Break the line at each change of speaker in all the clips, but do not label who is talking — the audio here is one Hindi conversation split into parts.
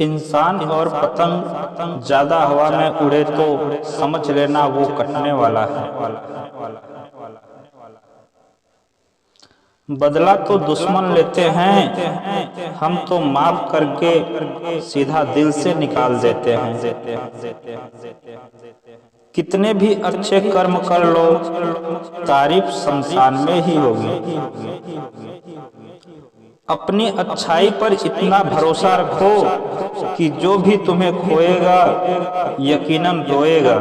इंसान और पतंग ज्यादा हवा में उड़े तो समझ लेना वो कटने वाला है। बदला तो दुश्मन लेते हैं, हम तो माफ करके सीधा दिल से निकाल देते हैं। कितने भी अच्छे कर्म कर लो, तारीफ शमशान में ही होगी। अपनी अच्छाई पर इतना भरोसा रखो कि जो भी तुम्हें खोएगा यकीनन रोएगा।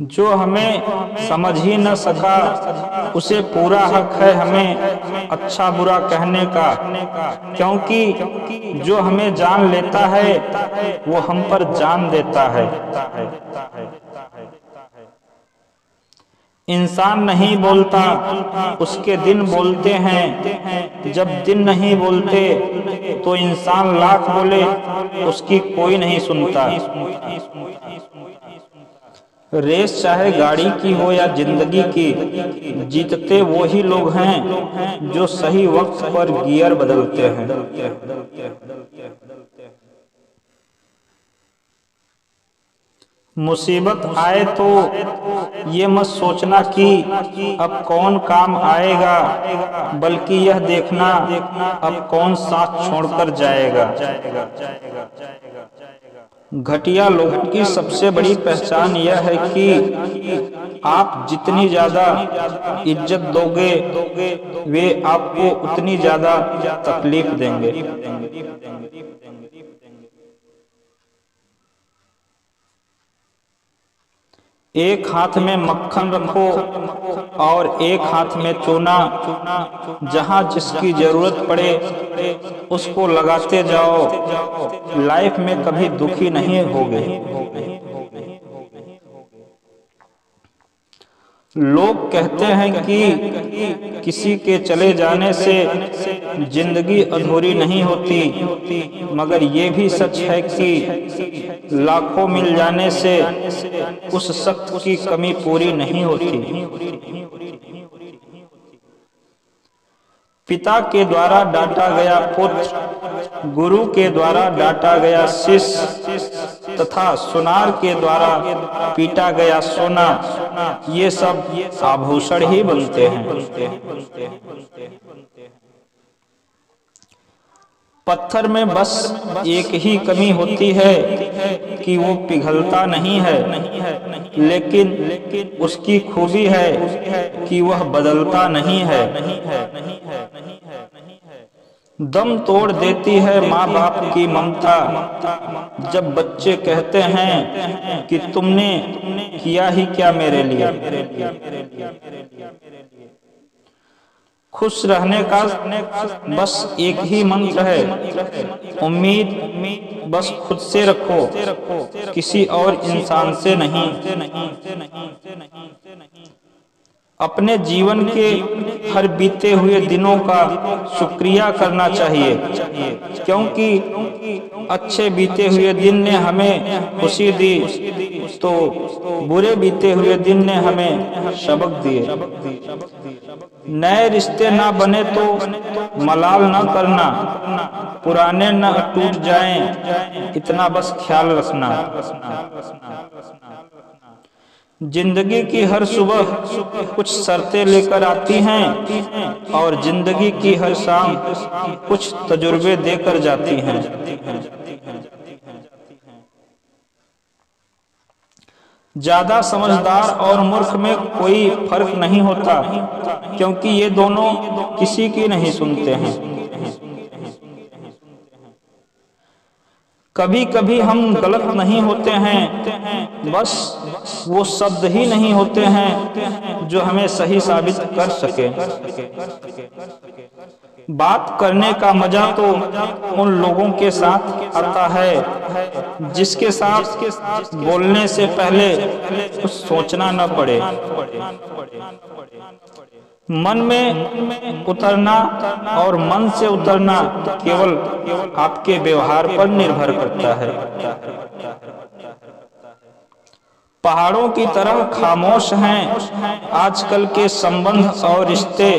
जो हमें समझ ही न सका उसे पूरा हक है हमें अच्छा बुरा कहने का, क्योंकि जो हमें जान लेता है वो हम पर जान देता है। इंसान नहीं बोलता, उसके दिन बोलते हैं। जब दिन नहीं बोलते तो इंसान लाख बोले उसकी कोई नहीं सुनता। रेस चाहे गाड़ी की हो या जिंदगी की, जीतते वो ही लोग हैं जो सही वक्त पर गियर बदलते हैं। मुसीबत आए तो ये मत सोचना कि अब कौन काम आएगा, बल्कि यह देखना अब कौन साथ छोड़कर जाएगा। घटिया लोगों की सबसे बड़ी पहचान यह है कि आप जितनी ज्यादा इज्जत दोगे वे आपको उतनी ज्यादा तकलीफ देंगे। एक हाथ में मक्खन रखो और एक हाथ में चूना। जहां जिसकी जरूरत पड़े उसको लगाते जाओ, लाइफ में कभी दुखी नहीं होगे। लोग कहते हैं कि किसी के चले जाने से जिंदगी अधूरी नहीं होती, मगर ये भी सच है कि लाखों मिल जाने से उस शख्स की कमी पूरी नहीं होती। पिता के द्वारा डांटा गया पुत्र, गुरु के द्वारा डांटा गया शिष्य तथा सुनार के द्वारा पीटा गया सोना, ये सब आभूषण ही बनते हैं। पत्थर में बस एक ही कमी होती है कि वो पिघलता नहीं है, लेकिन उसकी खूबी है कि वह बदलता नहीं है। दम तोड़ देती है माँ बाप की ममता जब बच्चे कहते हैं कि तुमने किया ही क्या मेरे लिए। खुश रहने का बस एक ही मंत्र है, उम्मीद बस खुद से रखो, किसी और इंसान से नहीं। अपने जीवन के हर बीते हुए दिनों का शुक्रिया करना चाहिए, क्योंकि अच्छे बीते हुए दिन ने हमें खुशी दी तो बुरे बीते हुए दिन ने हमें सबक दिए। नए रिश्ते ना बने तो मलाल ना करना, पुराने न टूट जाएं, इतना बस ख्याल रखना। जिंदगी की हर सुबह कुछ शर्तें लेकर आती हैं और जिंदगी की हर शाम कुछ तजुर्बे देकर जाती हैं। ज्यादा समझदार और मूर्ख में कोई फर्क नहीं होता, क्योंकि ये दोनों किसी की नहीं सुनते हैं। कभी कभी हम गलत नहीं होते हैं, बस वो शब्द ही नहीं होते हैं जो हमें सही साबित कर सके। बात करने का मजा तो उन लोगों के साथ आता है जिसके साथ बोलने से पहले कुछ सोचना न पड़े। मन में उतरना और मन से उतरना केवल आपके व्यवहार पर निर्भर करता है। पहाड़ों की तरह खामोश हैं आजकल के संबंध और रिश्ते।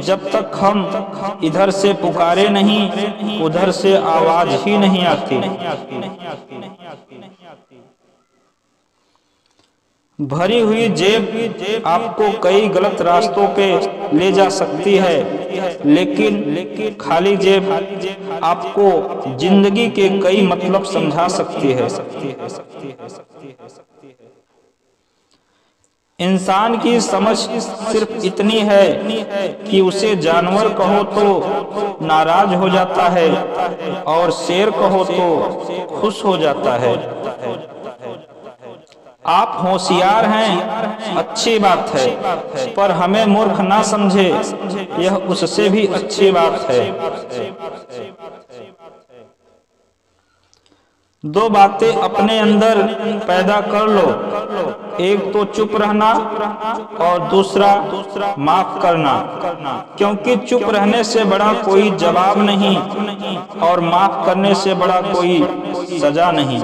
जब तक हम इधर से पुकारे नहीं, उधर से आवाज ही नहीं आती। भरी हुई जेब आपको कई गलत रास्तों पे ले जा सकती है, लेकिन खाली जेब आपको जिंदगी के कई मतलब समझा सकती है। इंसान की समझ सिर्फ इतनी है कि उसे जानवर कहो तो नाराज हो जाता है और शेर कहो तो खुश हो जाता है। आप होशियार हैं, अच्छी बात है, पर हमें मूर्ख ना समझे, यह उससे भी अच्छी बात है। दो बातें अपने अंदर पैदा कर लो, एक तो चुप रहना और दूसरा माफ करना, क्योंकि चुप रहने से बड़ा कोई जवाब नहीं और माफ करने से बड़ा कोई सजा नहीं।